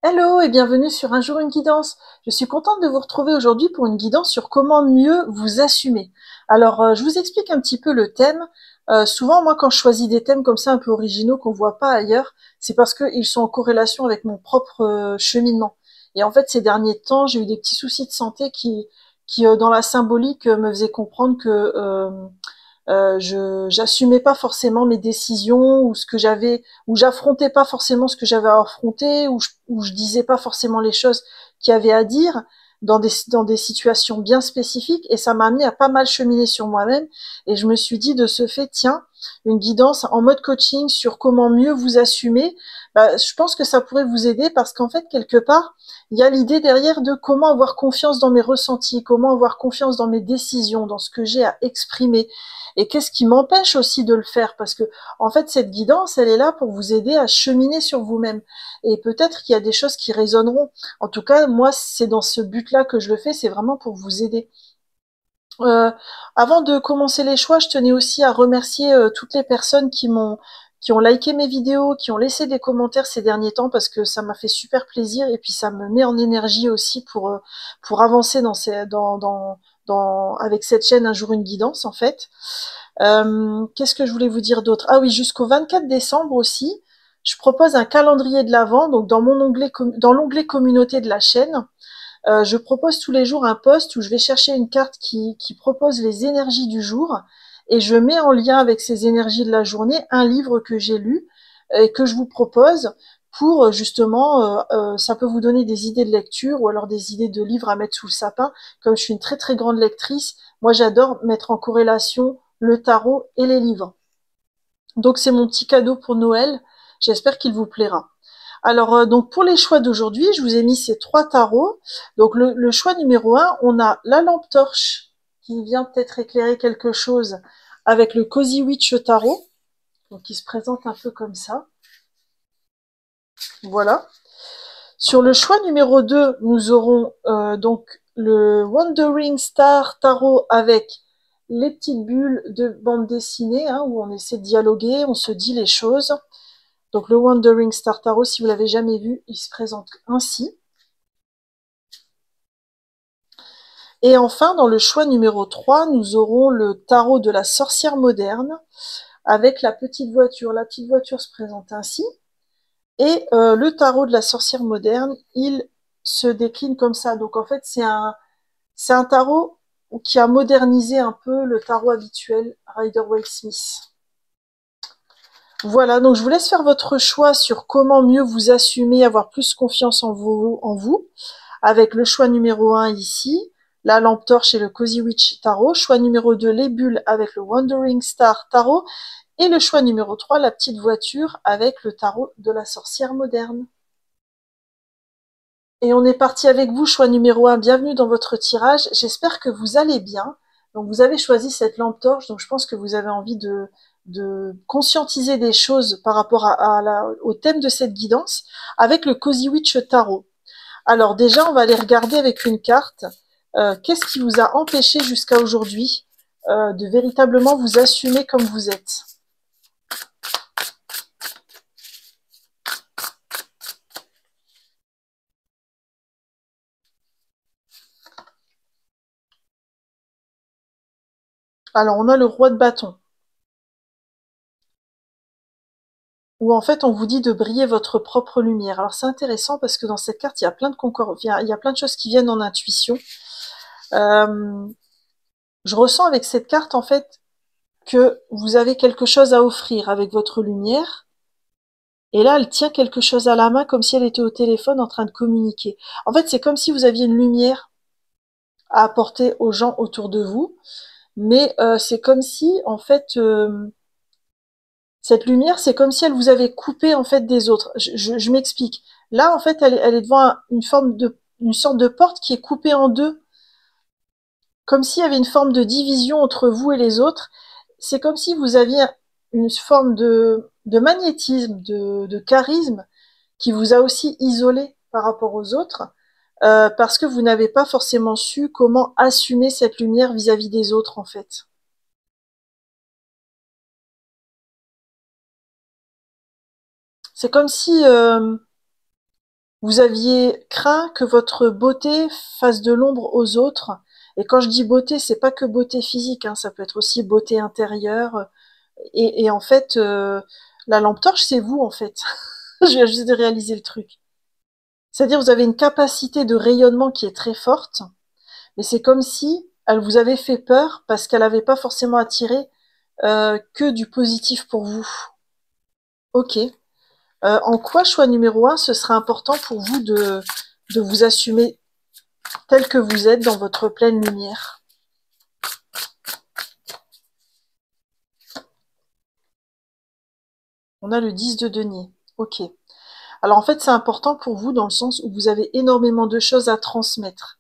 Hello et bienvenue sur Un jour une guidance. Je suis contente de vous retrouver aujourd'hui pour une guidance sur comment mieux vous assumer. Alors, je vous explique un petit peu le thème. Souvent, moi, quand je choisis des thèmes comme ça un peu originaux qu'on voit pas ailleurs, c'est parce qu'ils sont en corrélation avec mon propre cheminement. Et en fait, ces derniers temps, j'ai eu des petits soucis de santé qui dans la symbolique, me faisaient comprendre que je j'assumais pas forcément mes décisions ou ce que j'avais, ou j'affrontais pas forcément ce que j'avais à affronter, ou je disais pas forcément les choses qu'il y avait à dire dans des situations bien spécifiques, et ça m'a amené à pas mal cheminer sur moi-même. Et je me suis dit de ce fait, tiens, une guidance en mode coaching sur comment mieux vous assumer, bah, je pense que ça pourrait vous aider, parce qu'en fait, quelque part, il y a l'idée derrière de comment avoir confiance dans mes ressentis, comment avoir confiance dans mes décisions, dans ce que j'ai à exprimer. Et qu'est-ce qui m'empêche aussi de le faire? Parce que, en fait, cette guidance, elle est là pour vous aider à cheminer sur vous-même. Et peut-être qu'il y a des choses qui résonneront. En tout cas, moi, c'est dans ce but-là que je le fais, c'est vraiment pour vous aider. Euh, Avant de commencer les choix, je tenais aussi à remercier toutes les personnes qui ont liké mes vidéos, qui ont laissé des commentaires ces derniers temps, parce que ça m'a fait super plaisir, et puis ça me met en énergie aussi pour avancer avec cette chaîne Un jour une guidance, en fait. Qu'est-ce que je voulais vous dire d'autre? Ah oui, jusqu'au 24 décembre aussi, je propose un calendrier de l'Avent, donc dans l'onglet communauté de la chaîne. Je propose tous les jours un post où je vais chercher une carte qui propose les énergies du jour, et je mets en lien avec ces énergies de la journée un livre que j'ai lu et que je vous propose pour justement, ça peut vous donner des idées de lecture, ou alors des idées de livres à mettre sous le sapin. Comme je suis une très très grande lectrice, moi j'adore mettre en corrélation le tarot et les livres. Donc c'est mon petit cadeau pour Noël. J'espère qu'il vous plaira. Alors, donc pour les choix d'aujourd'hui, je vous ai mis ces trois tarots. Donc le choix numéro un, on a la lampe torche qui vient peut-être éclairer quelque chose, avec le Cozy Witch Tarot, donc qui se présente un peu comme ça. Voilà. Sur le choix numéro 2, nous aurons donc le Wandering Star Tarot, avec les petites bulles de bande dessinée, hein, où on essaie de dialoguer, on se dit les choses. Donc le Wandering Star Tarot, si vous l'avez jamais vu, il se présente ainsi. Et enfin, dans le choix numéro 3, nous aurons le tarot de la sorcière moderne, avec la petite voiture. La petite voiture se présente ainsi. Et le tarot de la sorcière moderne, il se décline comme ça. Donc en fait, c'est un tarot qui a modernisé un peu le tarot habituel Rider-Waite-Smith. Voilà, donc je vous laisse faire votre choix sur comment mieux vous assumer, avoir plus confiance en vous, avec le choix numéro 1 ici, la lampe torche et le Cozy Witch Tarot. Choix numéro 2, les bulles avec le Wandering Star Tarot. Et le choix numéro 3, la petite voiture avec le tarot de la sorcière moderne. Et on est parti avec vous, choix numéro 1. Bienvenue dans votre tirage. J'espère que vous allez bien. Donc vous avez choisi cette lampe torche, donc je pense que vous avez envie de conscientiser des choses par rapport au thème de cette guidance, avec le Cozy Witch Tarot. Alors déjà, on va aller regarder avec une carte. Qu'est-ce qui vous a empêché jusqu'à aujourd'hui de véritablement vous assumer comme vous êtes? Alors, on a le roi de bâton, où en fait on vous dit de briller votre propre lumière. Alors c'est intéressant parce que dans cette carte, il y a plein de il y a plein de choses qui viennent en intuition. Euh, je ressens avec cette carte en fait que vous avez quelque chose à offrir avec votre lumière. Et là, elle tient quelque chose à la main comme si elle était au téléphone en train de communiquer. En fait, c'est comme si vous aviez une lumière à apporter aux gens autour de vous, mais c'est comme si, en fait, cette lumière, c'est comme si elle vous avait coupé en fait des autres. Je m'explique. Là, en fait, elle est devant une sorte de porte qui est coupée en deux, comme s'il y avait une forme de division entre vous et les autres. C'est comme si vous aviez une forme de magnétisme, de charisme, qui vous a aussi isolé par rapport aux autres, parce que vous n'avez pas forcément su comment assumer cette lumière vis-à-vis des autres, en fait. C'est comme si Vous aviez craint que votre beauté fasse de l'ombre aux autres. Et quand je dis beauté, c'est pas que beauté physique, hein, ça peut être aussi beauté intérieure. Et en fait, la lampe torche, c'est vous, en fait. Je viens juste de réaliser le truc. C'est-à-dire, vous avez une capacité de rayonnement qui est très forte, mais c'est comme si elle vous avait fait peur parce qu'elle n'avait pas forcément attiré que du positif pour vous. Ok. En quoi, choix numéro un, ce serait important pour vous de vous assumer tel que vous êtes dans votre pleine lumière? On a le 10 de denier. Ok. Alors en fait, c'est important pour vous dans le sens où vous avez énormément de choses à transmettre.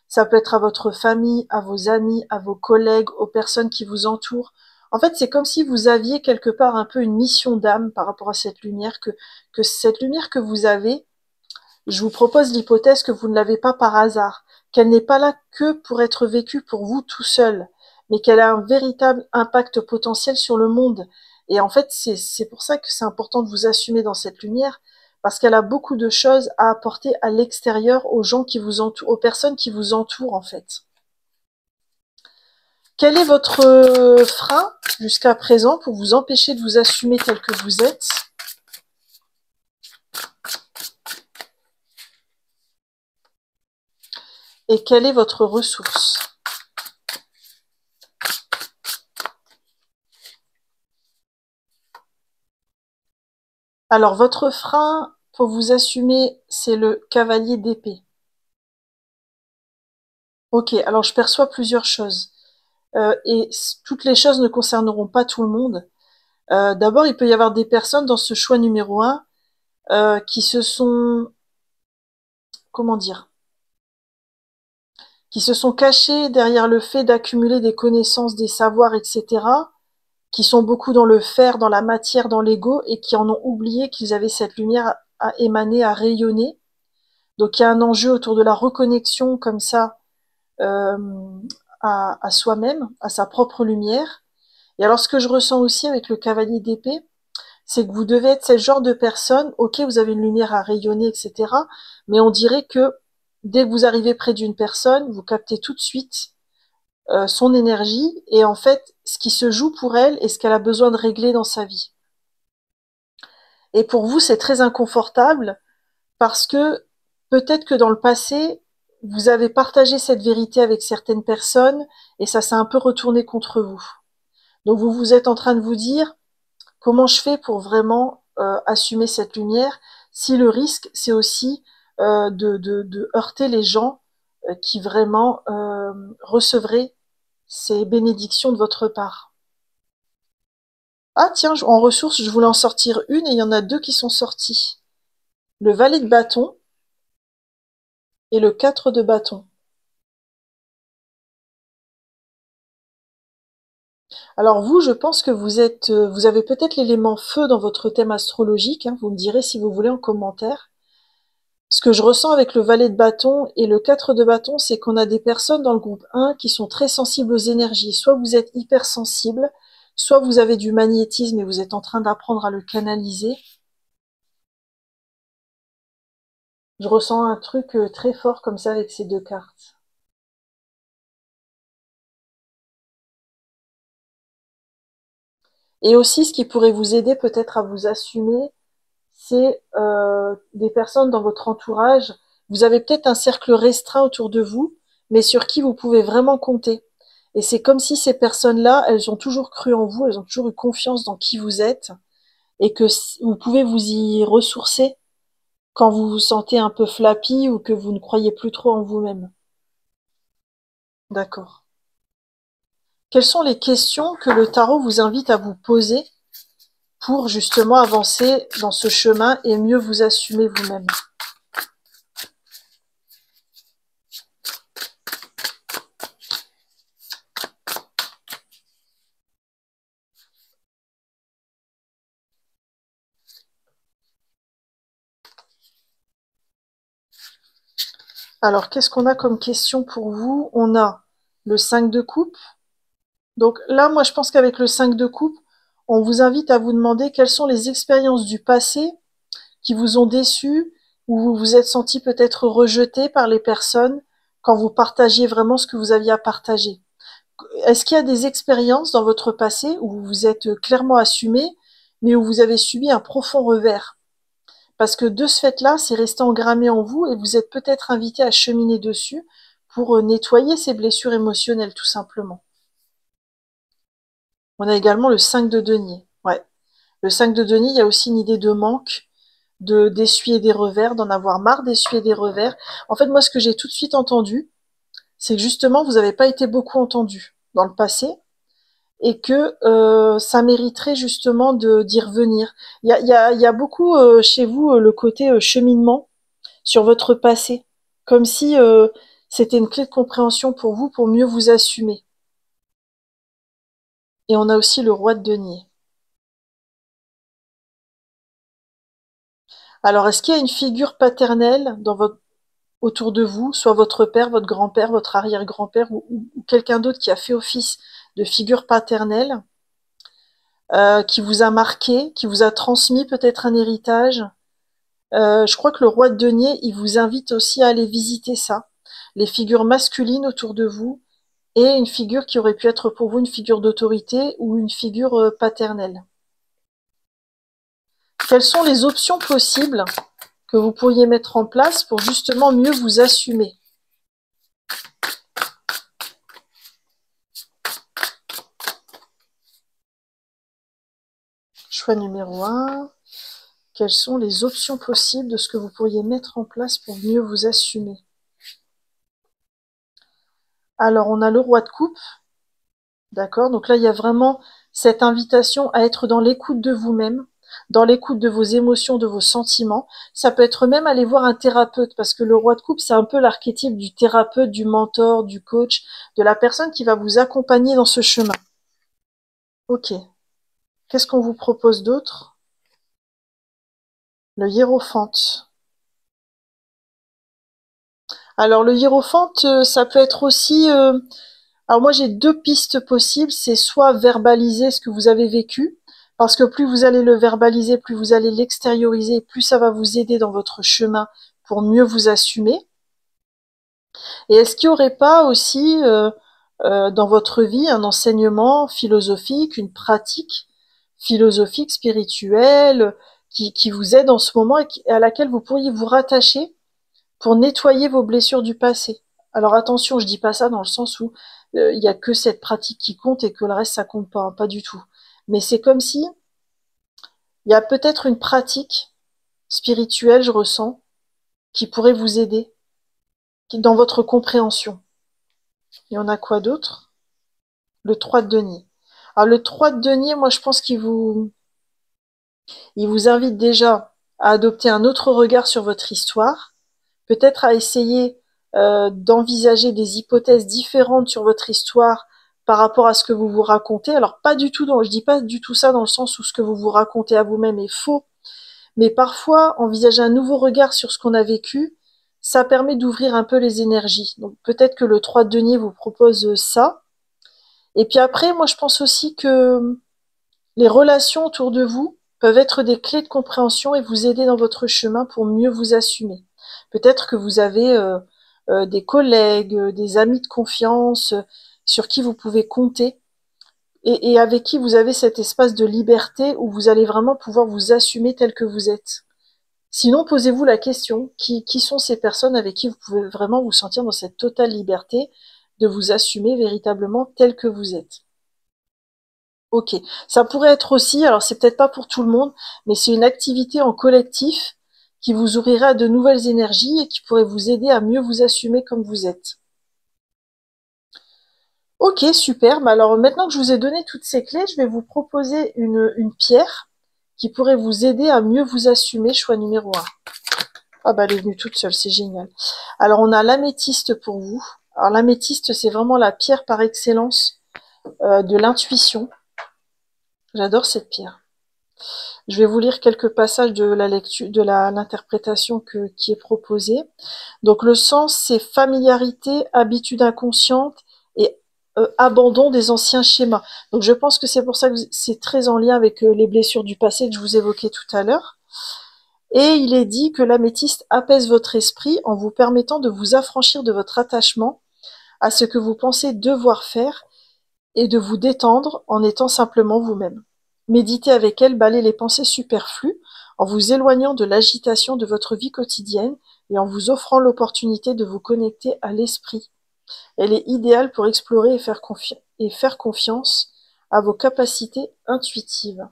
Ça peut être à votre famille, à vos amis, à vos collègues, aux personnes qui vous entourent. En fait, c'est comme si vous aviez quelque part un peu une mission d'âme par rapport à cette lumière, que cette lumière que vous avez, je vous propose l'hypothèse que vous ne l'avez pas par hasard, qu'elle n'est pas là que pour être vécue pour vous tout seul, mais qu'elle a un véritable impact potentiel sur le monde. Et en fait, c'est pour ça que c'est important de vous assumer dans cette lumière, parce qu'elle a beaucoup de choses à apporter à l'extérieur aux gens qui vous entourent, aux personnes qui vous entourent, en fait. Quel est votre frein jusqu'à présent pour vous empêcher de vous assumer tel que vous êtes? Et quelle est votre ressource? Alors, votre frein pour vous assumer, c'est le cavalier d'épée. Ok, alors je perçois plusieurs choses. Et toutes les choses ne concerneront pas tout le monde. D'abord, il peut y avoir des personnes dans ce choix numéro un qui se sont, comment dire, qui se sont cachées derrière le fait d'accumuler des connaissances, des savoirs, etc., qui sont beaucoup dans le faire, dans la matière, dans l'ego, et qui en ont oublié qu'ils avaient cette lumière à émaner, à rayonner. Donc il y a un enjeu autour de la reconnexion comme ça euh, à soi-même, à sa propre lumière. Et alors ce que je ressens aussi avec le cavalier d'épée, c'est que vous devez être ce genre de personne, ok, vous avez une lumière à rayonner, etc., mais on dirait que dès que vous arrivez près d'une personne, vous captez tout de suite son énergie et en fait ce qui se joue pour elle et ce qu'elle a besoin de régler dans sa vie. Et pour vous, c'est très inconfortable parce que peut-être que dans le passé, vous avez partagé cette vérité avec certaines personnes et ça s'est un peu retourné contre vous. Donc vous êtes en train de vous dire comment je fais pour vraiment assumer cette lumière si le risque c'est aussi de heurter les gens qui vraiment recevraient ces bénédictions de votre part. Ah tiens, en ressources, je voulais en sortir une et il y en a deux qui sont sorties. Le valet de bâton et le 4 de bâton. Alors vous, je pense que vous avez peut-être l'élément feu dans votre thème astrologique, hein, vous me direz si vous voulez en commentaire. Ce que je ressens avec le valet de bâton et le 4 de bâton, c'est qu'on a des personnes dans le groupe 1 qui sont très sensibles aux énergies. Soit vous êtes hypersensible, soit vous avez du magnétisme et vous êtes en train d'apprendre à le canaliser. Je ressens un truc très fort comme ça avec ces deux cartes. Et aussi, ce qui pourrait vous aider peut-être à vous assumer, c'est des personnes dans votre entourage. Vous avez peut-être un cercle restreint autour de vous, mais sur qui vous pouvez vraiment compter. Et c'est comme si ces personnes-là, elles ont toujours cru en vous, elles ont toujours eu confiance dans qui vous êtes, et que vous pouvez vous y ressourcer quand vous vous sentez un peu flappy ou que vous ne croyez plus trop en vous-même. D'accord. Quelles sont les questions que le tarot vous invite à vous poser pour justement avancer dans ce chemin et mieux vous assumer vous-même? Alors, qu'est-ce qu'on a comme question pour vous? On a le 5 de coupe. Donc là, moi, je pense qu'avec le 5 de coupe, on vous invite à vous demander quelles sont les expériences du passé qui vous ont déçu, où vous vous êtes senti peut-être rejeté par les personnes quand vous partagiez vraiment ce que vous aviez à partager. Est-ce qu'il y a des expériences dans votre passé où vous vous êtes clairement assumé, mais où vous avez subi un profond revers? Parce que de ce fait-là, c'est resté engrammé en vous et vous êtes peut-être invité à cheminer dessus pour nettoyer ces blessures émotionnelles, tout simplement. On a également le 5 de denier. Ouais. Le 5 de denier, il y a aussi une idée de manque, d'essuyer des revers, d'en avoir marre d'essuyer des revers. En fait, moi, ce que j'ai tout de suite entendu, c'est que justement, vous n'avez pas été beaucoup entendu dans le passé et que ça mériterait justement d'y revenir. Il y a beaucoup chez vous le côté cheminement sur votre passé, comme si c'était une clé de compréhension pour vous pour mieux vous assumer. Et on a aussi le roi de denier. Alors, est-ce qu'il y a une figure paternelle dans votre autour de vous, soit votre père, votre grand-père, votre arrière-grand-père ou quelqu'un d'autre qui a fait office de figure paternelle, qui vous a marqué, qui vous a transmis peut-être un héritage. Je crois que le roi de denier, il vous invite aussi à aller visiter ça, les figures masculines autour de vous et une figure qui aurait pu être pour vous une figure d'autorité ou une figure paternelle. Quelles sont les options possibles que vous pourriez mettre en place pour justement mieux vous assumer? Choix numéro 1. Quelles sont les options possibles de ce que vous pourriez mettre en place pour mieux vous assumer? Alors, on a le roi de coupe, d'accord? Donc là, il y a vraiment cette invitation à être dans l'écoute de vous-même, dans l'écoute de vos émotions, de vos sentiments. Ça peut être même aller voir un thérapeute, parce que le roi de coupe, c'est un peu l'archétype du thérapeute, du mentor, du coach, de la personne qui va vous accompagner dans ce chemin. Ok. Qu'est-ce qu'on vous propose d'autre? Le hiérophante. Alors le hiérophante, ça peut être aussi... alors moi j'ai deux pistes possibles, c'est soit verbaliser ce que vous avez vécu, parce que plus vous allez le verbaliser, plus vous allez l'extérioriser, plus ça va vous aider dans votre chemin pour mieux vous assumer. Et est-ce qu'il n'y aurait pas aussi dans votre vie un enseignement philosophique, une pratique philosophique, spirituelle, qui vous aide en ce moment et à laquelle vous pourriez vous rattacher pour nettoyer vos blessures du passé? Alors attention, je dis pas ça dans le sens où il y a que cette pratique qui compte et que le reste ça compte pas, hein, pas du tout. Mais c'est comme si il y a peut-être une pratique spirituelle, je ressens, qui pourrait vous aider dans votre compréhension. Et on a quoi d'autre? Le 3 de denier. Alors le 3 de denier, moi je pense il vous invite déjà à adopter un autre regard sur votre histoire, peut-être à essayer d'envisager des hypothèses différentes sur votre histoire par rapport à ce que vous vous racontez. Alors pas du tout je dis pas du tout ça dans le sens où ce que vous vous racontez à vous-même est faux, mais parfois envisager un nouveau regard sur ce qu'on a vécu, ça permet d'ouvrir un peu les énergies. Donc peut-être que le 3 de denier vous propose ça. Et puis après, moi je pense aussi que les relations autour de vous peuvent être des clés de compréhension et vous aider dans votre chemin pour mieux vous assumer. Peut-être que vous avez des collègues, des amis de confiance sur qui vous pouvez compter et avec qui vous avez cet espace de liberté où vous allez vraiment pouvoir vous assumer tel que vous êtes. Sinon, posez-vous la question, qui sont ces personnes avec qui vous pouvez vraiment vous sentir dans cette totale liberté de vous assumer véritablement tel que vous êtes? Ok, ça pourrait être aussi, alors c'est peut-être pas pour tout le monde, mais c'est une activité en collectif qui vous ouvrira de nouvelles énergies et qui pourrait vous aider à mieux vous assumer comme vous êtes. Ok, super. Mais alors maintenant que je vous ai donné toutes ces clés, je vais vous proposer une pierre qui pourrait vous aider à mieux vous assumer. Choix numéro 1. Ah bah elle est venue toute seule, c'est génial. Alors on a l'améthyste pour vous. Alors l'améthyste, c'est vraiment la pierre par excellence de l'intuition. J'adore cette pierre. Je vais vous lire quelques passages de la lecture, de l'interprétation qui est proposée. Donc le sens, c'est familiarité, habitude inconsciente et abandon des anciens schémas. Donc je pense que c'est pour ça que c'est très en lien avec les blessures du passé que je vous évoquais tout à l'heure. Et il est dit que l'améthyste apaise votre esprit en vous permettant de vous affranchir de votre attachement à ce que vous pensez devoir faire et de vous détendre en étant simplement vous-même. Méditer avec elle balaie les pensées superflues en vous éloignant de l'agitation de votre vie quotidienne et en vous offrant l'opportunité de vous connecter à l'esprit. Elle est idéale pour explorer et faire confiance à vos capacités intuitives.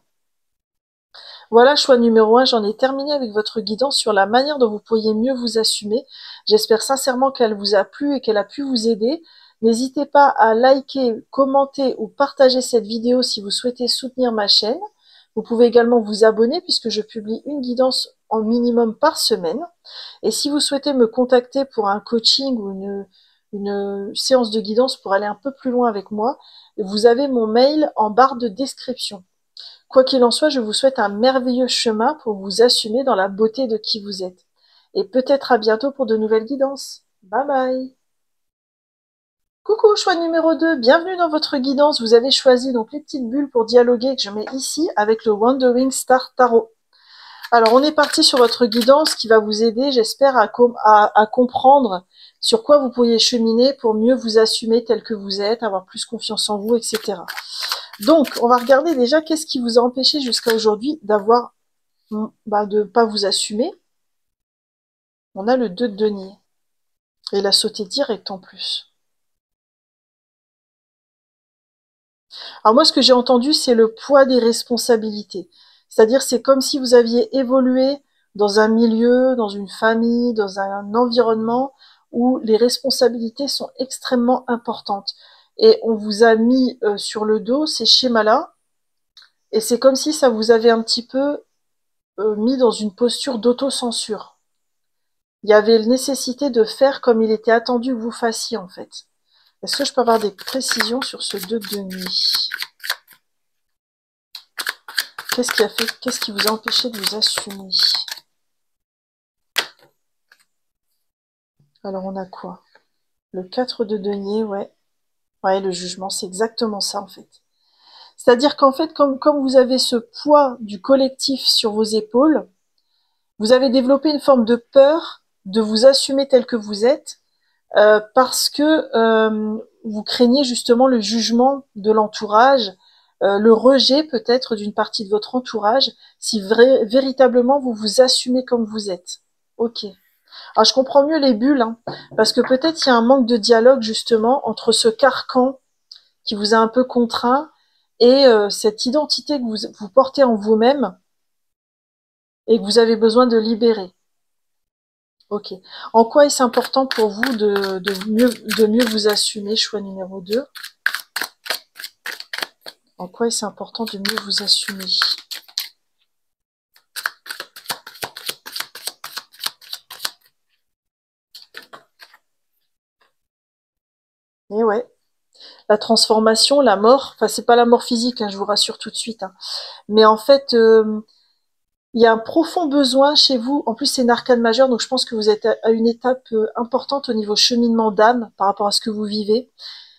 Voilà, choix numéro 1, j'en ai terminé avec votre guidance sur la manière dont vous pourriez mieux vous assumer. J'espère sincèrement qu'elle vous a plu et qu'elle a pu vous aider. N'hésitez pas à liker, commenter ou partager cette vidéo si vous souhaitez soutenir ma chaîne. Vous pouvez également vous abonner puisque je publie une guidance en minimum par semaine. Et si vous souhaitez me contacter pour un coaching ou une séance de guidance pour aller un peu plus loin avec moi, vous avez mon mail en barre de description. Quoi qu'il en soit, je vous souhaite un merveilleux chemin pour vous assumer dans la beauté de qui vous êtes. Et peut-être à bientôt pour de nouvelles guidances. Bye bye. Coucou, choix numéro 2, bienvenue dans votre guidance. Vous avez choisi donc les petites bulles pour dialoguer que je mets ici avec le Wandering Star Tarot. Alors, on est parti sur votre guidance qui va vous aider, j'espère, à comprendre sur quoi vous pourriez cheminer pour mieux vous assumer tel que vous êtes, avoir plus confiance en vous, etc. Donc, on va regarder déjà qu'est-ce qui vous a empêché jusqu'à aujourd'hui de pas vous assumer. On a le 2 de denier. Et la sauté direct en plus. Alors moi, ce que j'ai entendu, c'est le poids des responsabilités. C'est-à-dire, c'est comme si vous aviez évolué dans un milieu, dans une famille, dans un environnement où les responsabilités sont extrêmement importantes. Et on vous a mis sur le dos ces schémas-là, et c'est comme si ça vous avait un petit peu mis dans une posture d'autocensure. Il y avait la nécessité de faire comme il était attendu que vous fassiez, en fait. Est-ce que je peux avoir des précisions sur ce 2 de nuit? Qu'est-ce qui vous a empêché de vous assumer? Alors, on a quoi? Le 4 de denier, ouais. Ouais, le jugement, c'est exactement ça, en fait. C'est-à-dire qu'en fait, comme vous avez ce poids du collectif sur vos épaules, vous avez développé une forme de peur de vous assumer tel que vous êtes, parce que vous craignez justement le jugement de l'entourage, le rejet peut-être d'une partie de votre entourage, si véritablement vous vous assumez comme vous êtes. Ok. Alors je comprends mieux les bulles, hein, parce que peut-être il y a un manque de dialogue justement entre ce carcan qui vous a un peu contraint et cette identité que vous portez en vous-même et que vous avez besoin de libérer. Ok. En quoi est-ce important pour vous de mieux vous assumer, choix numéro 2? En quoi est-ce important de mieux vous assumer? Et ouais, la transformation, la mort, enfin c'est pas la mort physique, hein, je vous rassure tout de suite, hein. Mais en fait, il y a un profond besoin chez vous, en plus c'est une arcane majeure, donc je pense que vous êtes à une étape importante au niveau cheminement d'âme par rapport à ce que vous vivez.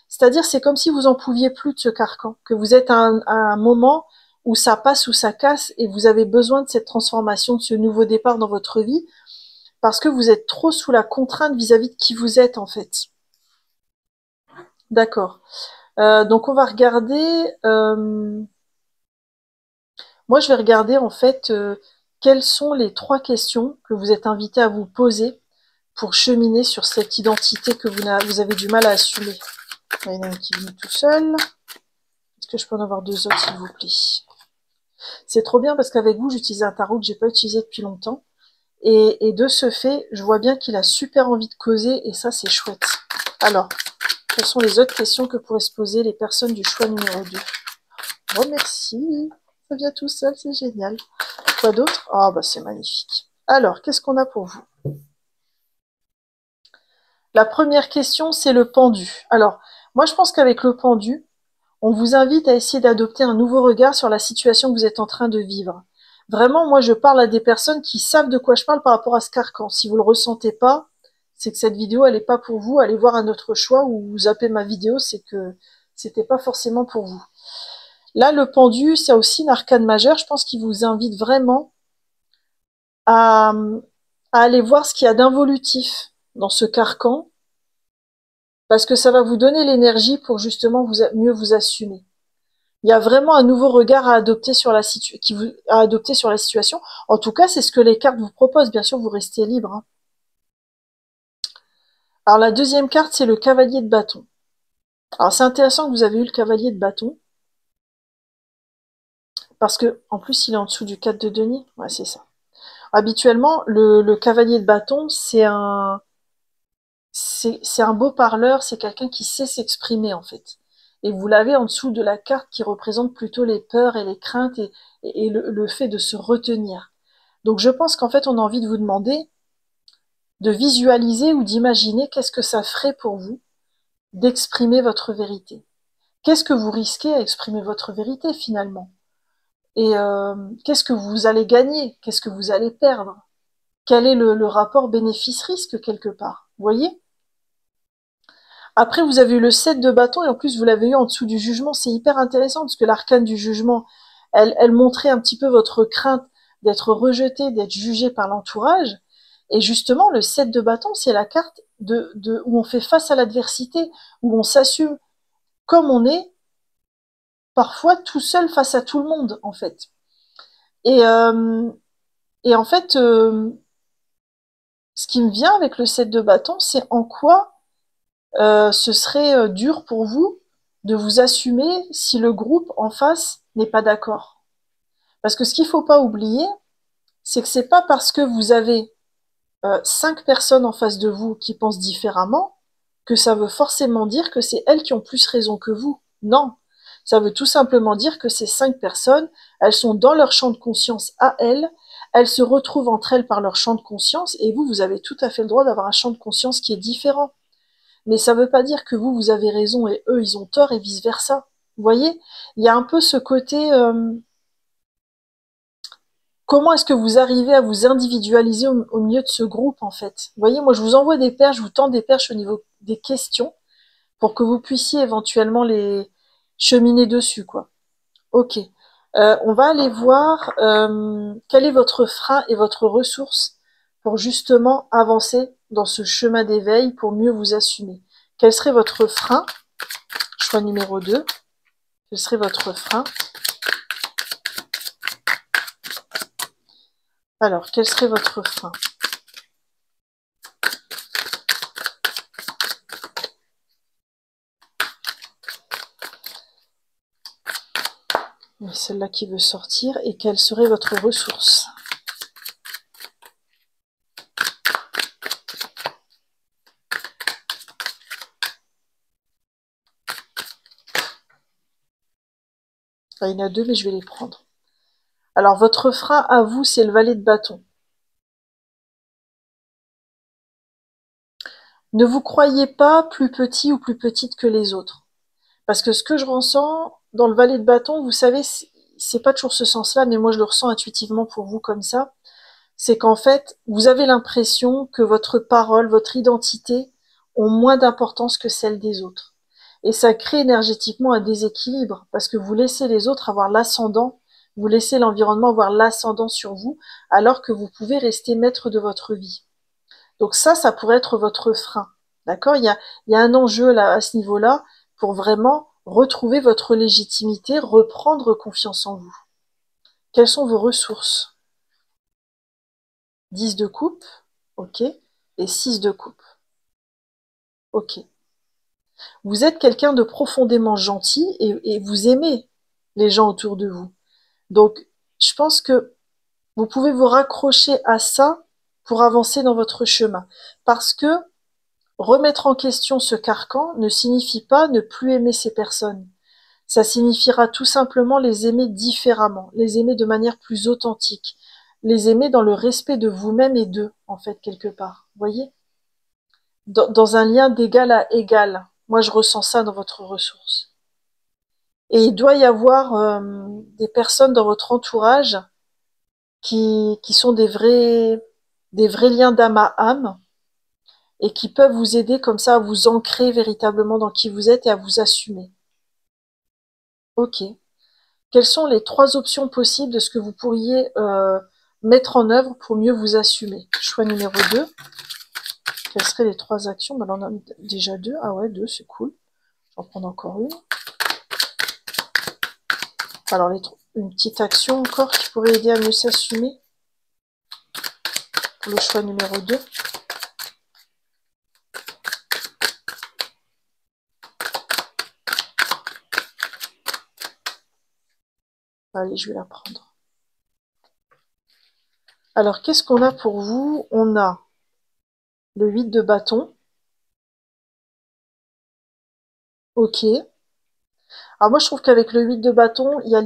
C'est-à-dire, c'est comme si vous en pouviez plus de ce carcan, que vous êtes à un moment où ça passe ou ça casse et vous avez besoin de cette transformation, de ce nouveau départ dans votre vie, parce que vous êtes trop sous la contrainte vis-à-vis de qui vous êtes en fait. D'accord. Donc on va regarder. Moi, je vais regarder en fait quelles sont les 3 questions que vous êtes invité à vous poser pour cheminer sur cette identité que vous avez du mal à assumer. Il y en a une qui vient tout seul. Est-ce que je peux en avoir 2 autres, s'il vous plaît? C'est trop bien parce qu'avec vous, j'utilise un tarot que j'ai pas utilisé depuis longtemps. Et de ce fait, je vois bien qu'il a super envie de causer et ça, c'est chouette. Alors, quelles sont les autres questions que pourraient se poser les personnes du choix numéro 2? Oh, merci. Ça vient tout seul, c'est génial. Quoi d'autre? Ah, bah, c'est magnifique. Alors, qu'est-ce qu'on a pour vous? La première question, c'est le pendu. Alors, moi, je pense qu'avec le pendu, on vous invite à essayer d'adopter un nouveau regard sur la situation que vous êtes en train de vivre. Vraiment, moi, je parle à des personnes qui savent de quoi je parle par rapport à ce carcan. Si vous le ressentez pas, c'est que cette vidéo, elle n'est pas pour vous. Allez voir un autre choix ou vous zappez ma vidéo, c'est que c'était pas forcément pour vous. Là, le pendu, c'est aussi une arcane majeure. Je pense qu'il vous invite vraiment à, à aller voir ce qu'il y a d'involutif dans ce carcan, parce que ça va vous donner l'énergie pour justement mieux vous assumer. Il y a vraiment un nouveau regard à adopter sur à adopter sur la situation. En tout cas, c'est ce que les cartes vous proposent. Bien sûr, vous restez libre, hein. Alors la deuxième carte, c'est le cavalier de bâton. Alors c'est intéressant que vous avez eu le cavalier de bâton, parce que en plus il est en dessous du 4 de denier. Ouais, c'est ça. Habituellement, le cavalier de bâton, c'est un beau parleur, c'est quelqu'un qui sait s'exprimer en fait. Et vous l'avez en dessous de la carte qui représente plutôt les peurs et les craintes et le fait de se retenir. Donc je pense qu'en fait on a envie de vous demander de visualiser ou d'imaginer qu'est-ce que ça ferait pour vous d'exprimer votre vérité. Qu'est-ce que vous risquez à exprimer votre vérité finalement? Et qu'est-ce que vous allez gagner? Qu'est-ce que vous allez perdre? Quel est le rapport bénéfice-risque quelque part? Vous voyez? Après, vous avez eu le 7 de bâton et en plus vous l'avez eu en dessous du jugement. C'est hyper intéressant parce que l'arcane du jugement, elle montrait un petit peu votre crainte d'être rejeté, d'être jugé par l'entourage. Et justement, le 7 de bâton, c'est la carte où on fait face à l'adversité, où on s'assume comme on est, parfois tout seul face à tout le monde, en fait. Et, euh, et en fait, ce qui me vient avec le 7 de bâton, c'est en quoi ce serait dur pour vous de vous assumer si le groupe en face n'est pas d'accord. Parce que ce qu'il ne faut pas oublier, c'est que c'est pas parce que vous avez 5 personnes en face de vous qui pensent différemment que ça veut forcément dire que c'est elles qui ont plus raison que vous. Non. Ça veut tout simplement dire que ces 5 personnes, elles sont dans leur champ de conscience à elles se retrouvent entre elles par leur champ de conscience, et vous, vous avez tout à fait le droit d'avoir un champ de conscience qui est différent. Mais ça ne veut pas dire que vous avez raison et eux, ils ont tort et vice-versa. Vous voyez, il y a un peu ce côté, comment est-ce que vous arrivez à vous individualiser au milieu de ce groupe, en fait? Vous voyez, moi, je vous envoie des perches, je vous tends des perches au niveau des questions pour que vous puissiez éventuellement les cheminer dessus, quoi. Ok. On va aller voir quel est votre frein et votre ressource pour justement avancer dans ce chemin d'éveil pour mieux vous assumer. Quel serait votre frein? Choix numéro 2. Quel serait votre frein? Alors, quel serait votre frein? Celle-là qui veut sortir. Et quelle serait votre ressource? Ah, il y en a 2, mais je vais les prendre. Alors, votre frein à vous, c'est le valet de bâton. Ne vous croyez pas plus petit ou plus petite que les autres. Parce que ce que je ressens dans le valet de bâton, vous savez, c'est pas toujours ce sens-là, mais moi je le ressens intuitivement pour vous comme ça. C'est qu'en fait, vous avez l'impression que votre parole, votre identité ont moins d'importance que celle des autres. Et ça crée énergétiquement un déséquilibre, parce que vous laissez les autres avoir l'ascendant, vous laissez l'environnement avoir l'ascendant sur vous, alors que vous pouvez rester maître de votre vie. Donc ça pourrait être votre frein. D'accord? Il y a un enjeu là, à ce niveau-là, pour vraiment retrouver votre légitimité, reprendre confiance en vous. Quelles sont vos ressources? 10 de coupe, ok, et 6 de coupe, ok. Vous êtes quelqu'un de profondément gentil et vous aimez les gens autour de vous. Donc, je pense que vous pouvez vous raccrocher à ça pour avancer dans votre chemin. Parce que remettre en question ce carcan ne signifie pas ne plus aimer ces personnes. Ça signifiera tout simplement les aimer différemment, les aimer de manière plus authentique, les aimer dans le respect de vous-même et d'eux, en fait, quelque part. Vous voyez? Dans un lien d'égal à égal. Moi, je ressens ça dans votre ressource. Et il doit y avoir des personnes dans votre entourage qui sont des vrais liens d'âme à âme et qui peuvent vous aider comme ça à vous ancrer véritablement dans qui vous êtes et à vous assumer. Ok. Quelles sont les 3 options possibles de ce que vous pourriez mettre en œuvre pour mieux vous assumer. Choix numéro 2. Quelles seraient les 3 actions? Ben, on en a déjà 2. Ah ouais, 2, c'est cool. Je vais en prendre encore une. Alors, une petite action encore qui pourrait aider à mieux s'assumer. Pour le choix numéro 2. Allez, je vais la prendre. Alors, qu'est-ce qu'on a pour vous? On a le 8 de bâton. Ok. Alors moi, je trouve qu'avec le 8 de bâton, il y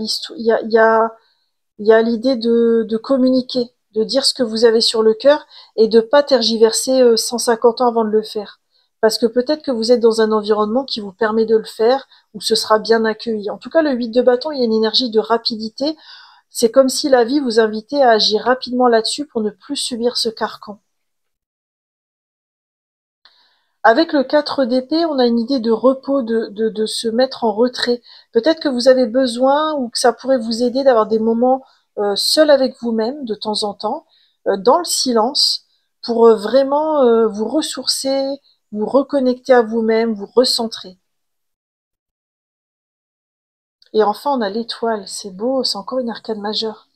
a l'idée de communiquer, de dire ce que vous avez sur le cœur et de pas tergiverser 150 ans avant de le faire. Parce que peut-être que vous êtes dans un environnement qui vous permet de le faire, où ce sera bien accueilli. En tout cas, le 8 de bâton, il y a une énergie de rapidité. C'est comme si la vie vous invitait à agir rapidement là-dessus pour ne plus subir ce carcan. Avec le 4 d'épée, on a une idée de repos, de se mettre en retrait. Peut-être que vous avez besoin ou que ça pourrait vous aider d'avoir des moments seuls avec vous-même de temps en temps, dans le silence, pour vraiment vous ressourcer, vous reconnecter à vous-même, vous recentrer. Et enfin, on a l'étoile. C'est beau, c'est encore une arcane majeure.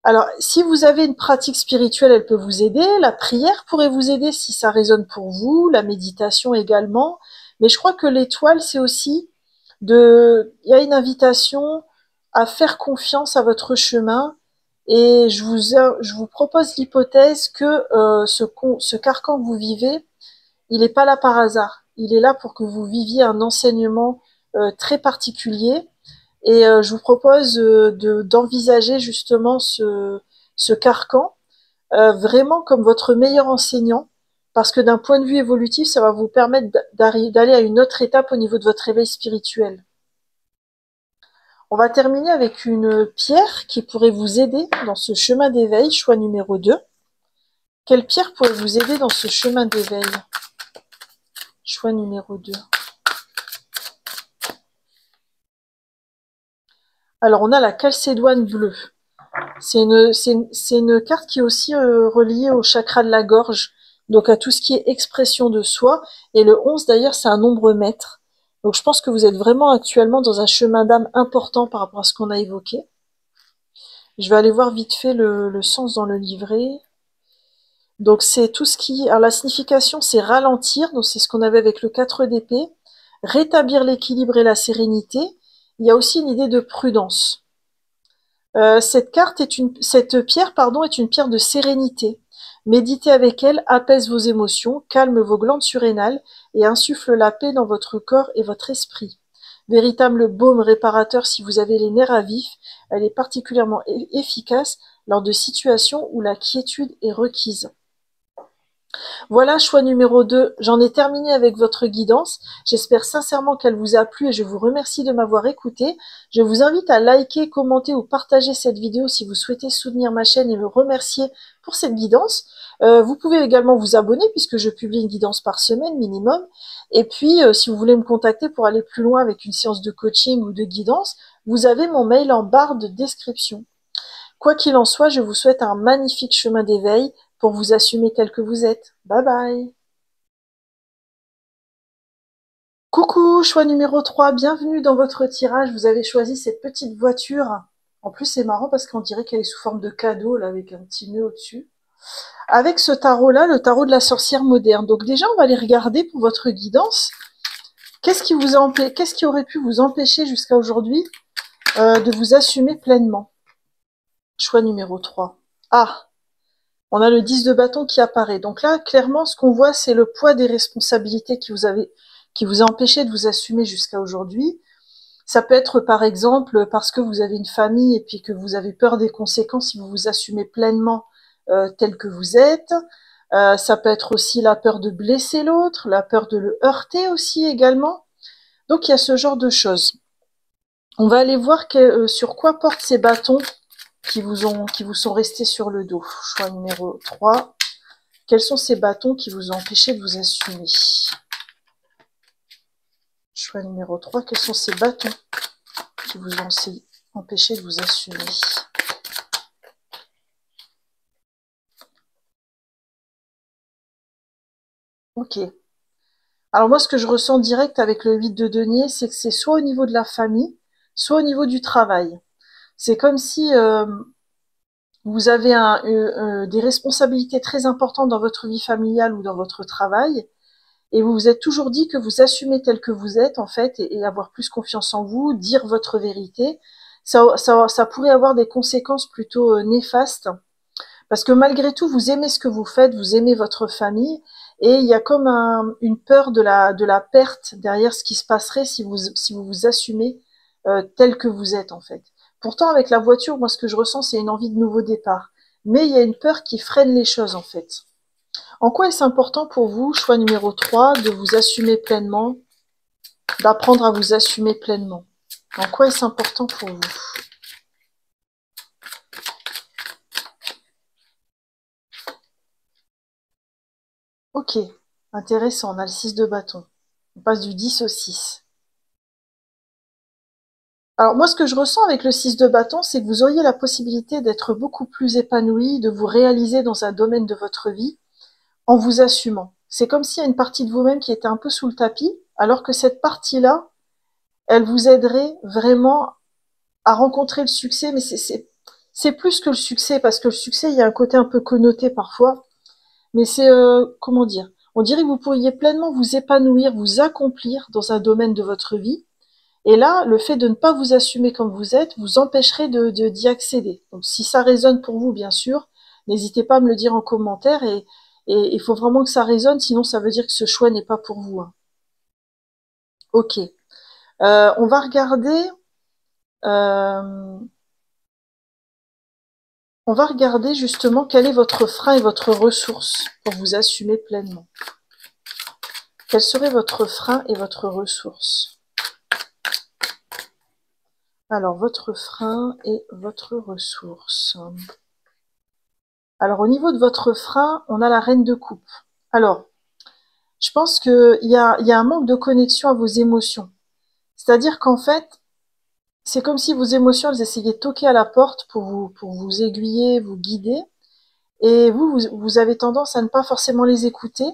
Alors, si vous avez une pratique spirituelle, elle peut vous aider. La prière pourrait vous aider si ça résonne pour vous. La méditation également. Mais je crois que l'étoile, c'est aussi il y a une invitation à faire confiance à votre chemin. Et je vous propose l'hypothèse que ce carcan que vous vivez, il n'est pas là par hasard. Il est là pour que vous viviez un enseignement très particulier. Et je vous propose d'envisager justement ce carcan vraiment comme votre meilleur enseignant, parce que d'un point de vue évolutif, ça va vous permettre d'aller à une autre étape au niveau de votre réveil spirituel. On va terminer avec une pierre qui pourrait vous aider dans ce chemin d'éveil, choix numéro 2. Quelle pierre pourrait vous aider dans ce chemin d'éveil? Choix numéro 2. Alors, on a la calcédoine bleue. C'est une carte qui est aussi reliée au chakra de la gorge, donc à tout ce qui est expression de soi. Et le 11, d'ailleurs, c'est un nombre maître. Donc, je pense que vous êtes vraiment actuellement dans un chemin d'âme important par rapport à ce qu'on a évoqué. Je vais aller voir vite fait le sens dans le livret. Donc, c'est tout ce qui... Alors, la signification, c'est ralentir. Donc, c'est ce qu'on avait avec le 4 d'épée. Rétablir l'équilibre et la sérénité. Il y a aussi une idée de prudence. Cette pierre, pardon, est une pierre de sérénité. Méditez avec elle, apaise vos émotions, calme vos glandes surrénales et insuffle la paix dans votre corps et votre esprit. Véritable baume réparateur si vous avez les nerfs à vif, elle est particulièrement efficace lors de situations où la quiétude est requise. Voilà, choix numéro 2. J'en ai terminé avec votre guidance. J'espère sincèrement qu'elle vous a plu et je vous remercie de m'avoir écouté. Je vous invite à liker, commenter ou partager cette vidéo si vous souhaitez soutenir ma chaîne et me remercier pour cette guidance. Vous pouvez également vous abonner puisque je publie une guidance par semaine minimum. Et puis, si vous voulez me contacter pour aller plus loin avec une séance de coaching ou de guidance, vous avez mon mail en barre de description. Quoi qu'il en soit, je vous souhaite un magnifique chemin d'éveil pour vous assumer tel que vous êtes. Bye bye. Coucou, choix numéro 3, bienvenue dans votre tirage. Vous avez choisi cette petite voiture. En plus, c'est marrant parce qu'on dirait qu'elle est sous forme de cadeau, là, avec un petit nœud au-dessus. Avec ce tarot-là, le tarot de la sorcière moderne. Donc déjà, on va aller regarder pour votre guidance. Qu'est-ce qui aurait pu vous empêcher jusqu'à aujourd'hui de vous assumer pleinement? Choix numéro 3. Ah, on a le 10 de bâton qui apparaît. Donc là, clairement, ce qu'on voit, c'est le poids des responsabilités qui vous a empêché de vous assumer jusqu'à aujourd'hui. Ça peut être, par exemple, parce que vous avez une famille et puis que vous avez peur des conséquences si vous vous assumez pleinement tel que vous êtes. Ça peut être aussi la peur de blesser l'autre, la peur de le heurter aussi également. Donc, il y a ce genre de choses. On va aller voir sur quoi portent ces bâtons qui vous sont restés sur le dos. Choix numéro 3. Quels sont ces bâtons qui vous ont empêché de vous assumer? Choix numéro 3. Quels sont ces bâtons qui vous ont empêché de vous assumer? Ok. Alors moi, ce que je ressens direct avec le 8 de denier, c'est que c'est soit au niveau de la famille, soit au niveau du travail. C'est comme si vous avez des responsabilités très importantes dans votre vie familiale ou dans votre travail, et vous vous êtes toujours dit que vous assumez tel que vous êtes, en fait, et avoir plus confiance en vous, dire votre vérité. Ça pourrait avoir des conséquences plutôt néfastes, parce que malgré tout, vous aimez ce que vous faites, vous aimez votre famille, et il y a comme une peur de la perte derrière ce qui se passerait si vous vous assumez tel que vous êtes, en fait. Pourtant, avec la voiture, moi, ce que je ressens, c'est une envie de nouveau départ. Mais il y a une peur qui freine les choses, en fait. En quoi est-ce important pour vous, choix numéro 3, de vous assumer pleinement, d'apprendre à vous assumer pleinement? En quoi est-ce important pour vous? Ok, intéressant, on a le 6 de bâton. On passe du 10 au 6. Alors moi, ce que je ressens avec le 6 de bâton, c'est que vous auriez la possibilité d'être beaucoup plus épanoui, de vous réaliser dans un domaine de votre vie en vous assumant. C'est comme s'il y a une partie de vous-même qui était un peu sous le tapis, alors que cette partie-là, elle vous aiderait vraiment à rencontrer le succès, mais c'est plus que le succès, parce que le succès, il y a un côté un peu connoté parfois, mais c'est, comment dire, on dirait que vous pourriez pleinement vous épanouir, vous accomplir dans un domaine de votre vie, et là, le fait de ne pas vous assumer comme vous êtes vous empêcherait d'y accéder. Donc si ça résonne pour vous, bien sûr, n'hésitez pas à me le dire en commentaire, et il faut vraiment que ça résonne, sinon ça veut dire que ce choix n'est pas pour vous, hein. Ok. On va regarder... euh, On va regarder justement quel est votre frein et votre ressource pour vous assumer pleinement. Quel serait votre frein et votre ressource? Alors, votre frein et votre ressource. Alors, au niveau de votre frein, on a la reine de coupe. Alors, je pense qu'il y a un manque de connexion à vos émotions. C'est-à-dire qu'en fait, c'est comme si vos émotions, elles essayaient de toquer à la porte pour vous aiguiller, vous guider. Et vous avez tendance à ne pas forcément les écouter,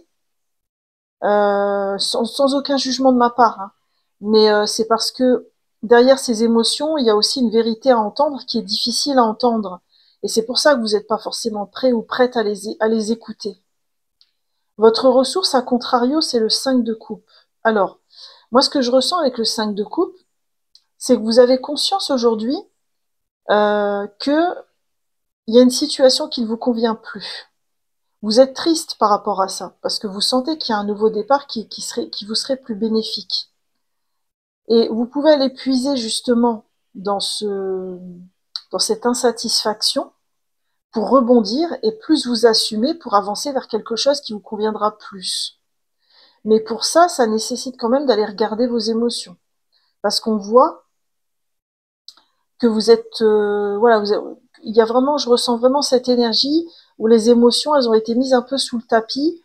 sans aucun jugement de ma part, hein. Mais c'est parce que derrière ces émotions, il y a aussi une vérité à entendre qui est difficile à entendre. Et c'est pour ça que vous n'êtes pas forcément prêt ou prête à les écouter. Votre ressource, à contrario, c'est le 5 de coupe. Alors, moi, ce que je ressens avec le 5 de coupe, c'est que vous avez conscience aujourd'hui que il y a une situation qui ne vous convient plus. Vous êtes triste par rapport à ça, parce que vous sentez qu'il y a un nouveau départ qui vous serait plus bénéfique. Et vous pouvez aller puiser justement dans dans cette insatisfaction pour rebondir et plus vous assumer pour avancer vers quelque chose qui vous conviendra plus. Mais pour ça, ça nécessite quand même d'aller regarder vos émotions. Parce qu'on voit que vous êtes, voilà, il y a vraiment, je ressens vraiment cette énergie où les émotions, elles ont été mises un peu sous le tapis,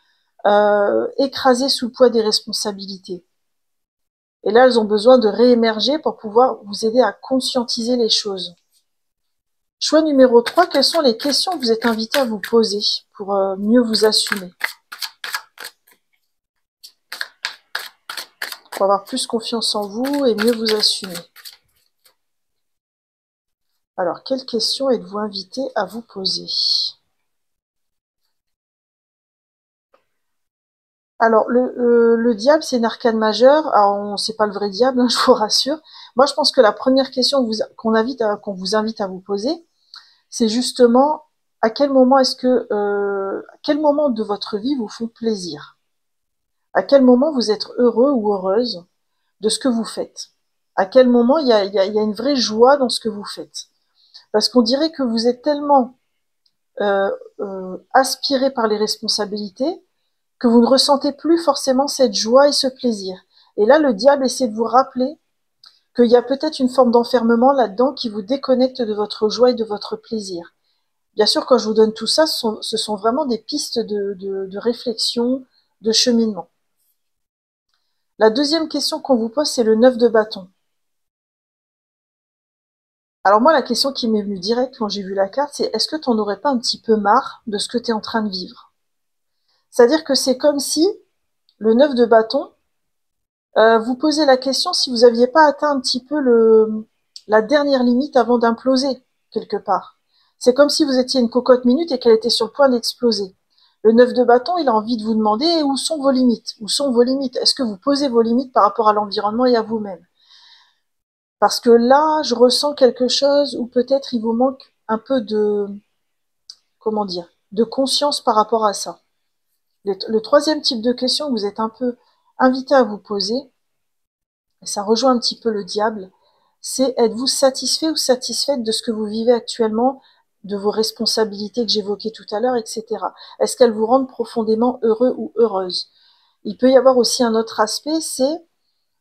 écrasées sous le poids des responsabilités. Et là, elles ont besoin de réémerger pour pouvoir vous aider à conscientiser les choses. Choix numéro 3, quelles sont les questions que vous êtes invité à vous poser pour mieux vous assumer, pour avoir plus confiance en vous et mieux vous assumer? Alors, quelles questions êtes-vous invité à vous poser? Alors, le diable, c'est une arcane majeure. Alors, c'est pas le vrai diable, hein, je vous rassure. Moi, je pense que la première question qu'on vous invite à vous poser, c'est justement à quel moment de votre vie vous font plaisir? À quel moment vous êtes heureux ou heureuse de ce que vous faites? À quel moment il y a une vraie joie dans ce que vous faites? Parce qu'on dirait que vous êtes tellement aspiré par les responsabilités que vous ne ressentez plus forcément cette joie et ce plaisir. Et là, le diable essaie de vous rappeler qu'il y a peut-être une forme d'enfermement là-dedans qui vous déconnecte de votre joie et de votre plaisir. Bien sûr, quand je vous donne tout ça, ce sont vraiment des pistes de réflexion, de cheminement. La deuxième question qu'on vous pose, c'est le 9 de bâton. Alors moi, la question qui m'est venue direct quand j'ai vu la carte, c'est est-ce que tu n'en aurais pas un petit peu marre de ce que tu es en train de vivre? C'est-à-dire que c'est comme si le 9 de bâton, vous posez la question si vous n'aviez pas atteint un petit peu la dernière limite avant d'imploser, quelque part. C'est comme si vous étiez une cocotte minute et qu'elle était sur le point d'exploser. Le 9 de bâton, il a envie de vous demander où sont vos limites. Où sont vos limites? Est-ce que vous posez vos limites par rapport à l'environnement et à vous-même? Parce que là, je ressens quelque chose où peut-être il vous manque un peu de, comment dire, de conscience par rapport à ça. Le troisième type de question que vous êtes un peu invité à vous poser, et ça rejoint un petit peu le diable, c'est êtes-vous satisfait ou satisfaite de ce que vous vivez actuellement, de vos responsabilités que j'évoquais tout à l'heure, etc. Est-ce qu'elles vous rendent profondément heureux ou heureuse? Il peut y avoir aussi un autre aspect, c'est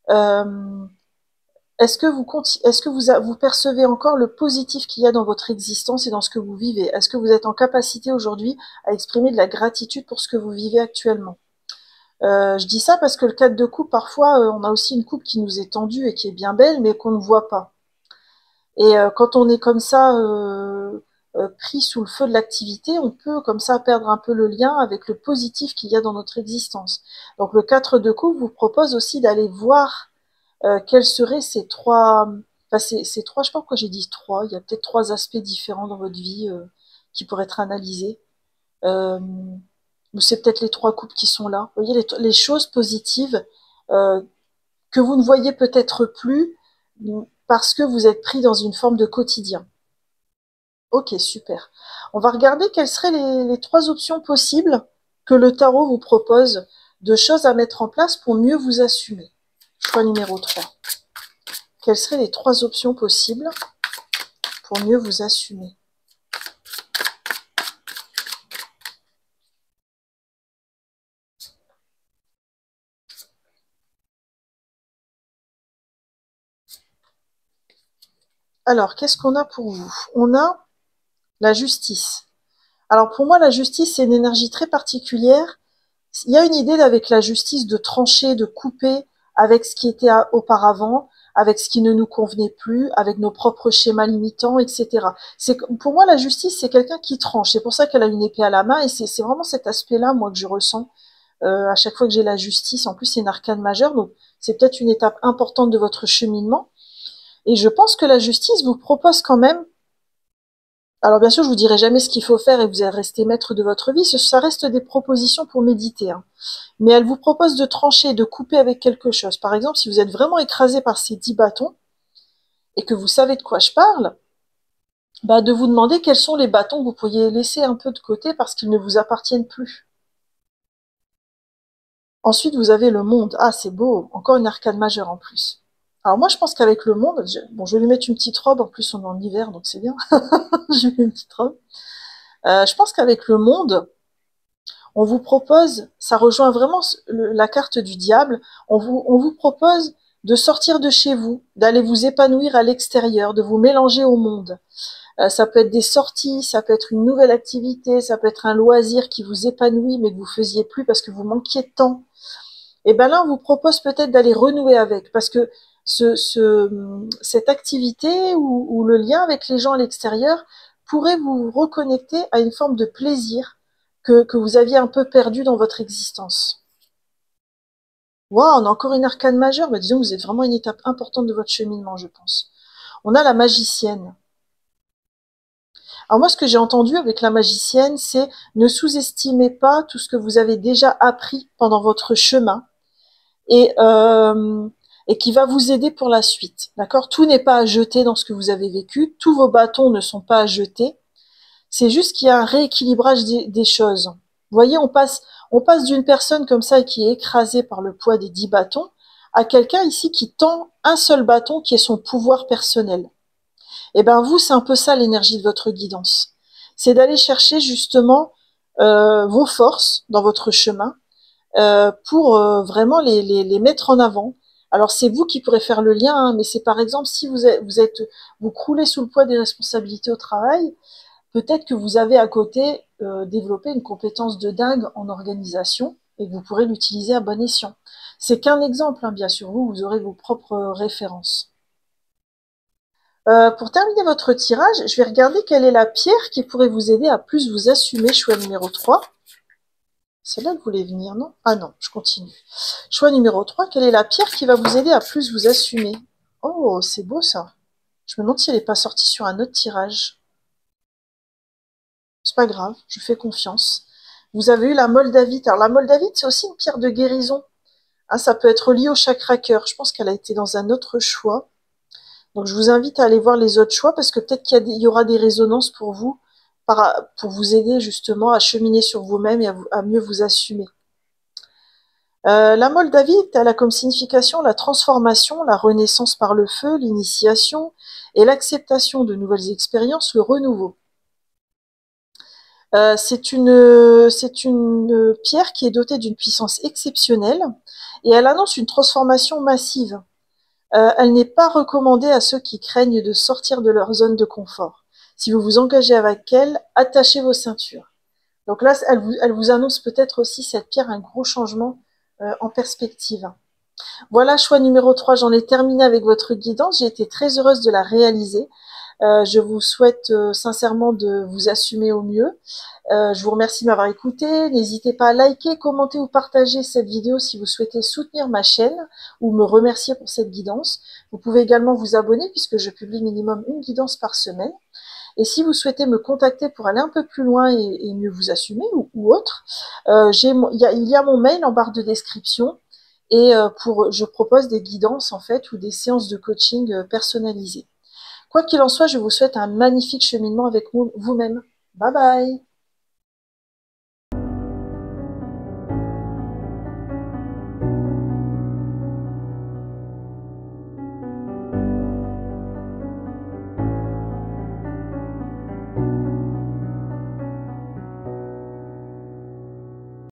euh, est-ce que vous percevez encore le positif qu'il y a dans votre existence et dans ce que vous vivez? Est-ce que vous êtes en capacité aujourd'hui à exprimer de la gratitude pour ce que vous vivez actuellement? Je dis ça parce que le cadre de coupe, parfois, on a aussi une coupe qui nous est tendue et qui est bien belle, mais qu'on ne voit pas. Et quand on est comme ça, pris sous le feu de l'activité, on peut comme ça perdre un peu le lien avec le positif qu'il y a dans notre existence. Donc le 4 de coupe vous propose aussi d'aller voir quels seraient ces trois, enfin ces trois, je sais pas pourquoi j'ai dit trois, il y a peut-être trois aspects différents dans votre vie qui pourraient être analysés. Euh, ou c'est peut-être les trois coupes qui sont là. Vous voyez les choses positives euh, que vous ne voyez peut-être plus parce que vous êtes pris dans une forme de quotidien. Ok, super. On va regarder quelles seraient les trois options possibles que le tarot vous propose de choses à mettre en place pour mieux vous assumer. Choix numéro 3. Quelles seraient les trois options possibles pour mieux vous assumer? Alors, qu'est-ce qu'on a pour vous? On a la justice. Alors pour moi, la justice, c'est une énergie très particulière. Il y a une idée avec la justice de trancher, de couper avec ce qui était auparavant, avec ce qui ne nous convenait plus, avec nos propres schémas limitants, etc. Pour moi, la justice, c'est quelqu'un qui tranche. C'est pour ça qu'elle a une épée à la main et c'est vraiment cet aspect-là, moi, que je ressens à chaque fois que j'ai la justice. En plus, c'est une arcane majeure, donc c'est peut-être une étape importante de votre cheminement. Et je pense que la justice vous propose quand même. Alors bien sûr, je vous dirai jamais ce qu'il faut faire et vous allez rester maître de votre vie. Ça reste des propositions pour méditer, hein. Mais elle vous propose de trancher, de couper avec quelque chose. Par exemple, si vous êtes vraiment écrasé par ces 10 bâtons et que vous savez de quoi je parle, bah de vous demander quels sont les bâtons que vous pourriez laisser un peu de côté parce qu'ils ne vous appartiennent plus. Ensuite, vous avez le monde. Ah, c'est beau. Encore une arcane majeure en plus. Alors moi, je pense qu'avec le monde, bon, je vais lui mettre une petite robe. En plus, on est en hiver, donc c'est bien. Je lui mets une petite robe. Je pense qu'avec le monde, on vous propose, ça rejoint vraiment la carte du diable, on vous propose de sortir de chez vous, d'aller vous épanouir à l'extérieur, de vous mélanger au monde. Ça peut être des sorties, ça peut être une nouvelle activité, ça peut être un loisir qui vous épanouit mais que vous faisiez plus parce que vous manquiez de temps. Et ben là, on vous propose peut-être d'aller renouer avec, parce que cette activité ou le lien avec les gens à l'extérieur pourrait vous reconnecter à une forme de plaisir que vous aviez un peu perdu dans votre existence. Waouh, on a encore une arcane majeure. Bah, disons que vous êtes vraiment à une étape importante de votre cheminement, je pense. On a la magicienne. Alors moi, ce que j'ai entendu avec la magicienne, c'est ne sous-estimez pas tout ce que vous avez déjà appris pendant votre chemin et, euh, et qui va vous aider pour la suite. D'accord? Tout n'est pas à jeter dans ce que vous avez vécu. Tous vos bâtons ne sont pas à jeter. C'est juste qu'il y a un rééquilibrage des choses. Vous voyez, on passe d'une personne comme ça qui est écrasée par le poids des 10 bâtons à quelqu'un ici qui tend un seul bâton qui est son pouvoir personnel. Et ben vous, c'est un peu ça l'énergie de votre guidance. C'est d'aller chercher justement vos forces dans votre chemin pour vraiment les mettre en avant. Alors c'est vous qui pourrez faire le lien, hein, mais c'est par exemple si vous croulez sous le poids des responsabilités au travail, peut-être que vous avez à côté développé une compétence de dingue en organisation et que vous pourrez l'utiliser à bon escient. C'est qu'un exemple, hein, bien sûr, vous aurez vos propres références. Pour terminer votre tirage, je vais regarder quelle est la pierre qui pourrait vous aider à plus vous assumer, choix numéro 3. Celle-là, elle voulait venir, non? Ah non, je continue. Choix numéro 3. Quelle est la pierre qui va vous aider à plus vous assumer? Oh, c'est beau ça. Je me demande si elle n'est pas sortie sur un autre tirage. C'est pas grave, je fais confiance. Vous avez eu la moldavite. Alors la moldavite, c'est aussi une pierre de guérison. Ah, ça peut être lié au chakra cœur. Je pense qu'elle a été dans un autre choix. Donc je vous invite à aller voir les autres choix parce que peut-être qu'il y aura des résonances pour vous, pour vous aider justement à cheminer sur vous-même et à mieux vous assumer. La moldavite, elle a comme signification la transformation, la renaissance par le feu, l'initiation et l'acceptation de nouvelles expériences, le renouveau. C'est une pierre qui est dotée d'une puissance exceptionnelle et elle annonce une transformation massive. Elle n'est pas recommandée à ceux qui craignent de sortir de leur zone de confort. Si vous vous engagez avec elle, attachez vos ceintures. Donc là, elle vous annonce peut-être aussi cette pierre un gros changement en perspective. Voilà, choix numéro 3, j'en ai terminé avec votre guidance. J'ai été très heureuse de la réaliser. Je vous souhaite sincèrement de vous assumer au mieux. Je vous remercie de m'avoir écouté. N'hésitez pas à liker, commenter ou partager cette vidéo si vous souhaitez soutenir ma chaîne ou me remercier pour cette guidance. Vous pouvez également vous abonner puisque je publie minimum une guidance par semaine. Et si vous souhaitez me contacter pour aller un peu plus loin et mieux vous assumer ou autre, il y a mon mail en barre de description et je propose des guidances en fait ou des séances de coaching personnalisées. Quoi qu'il en soit, je vous souhaite un magnifique cheminement avec vous-même. Bye bye!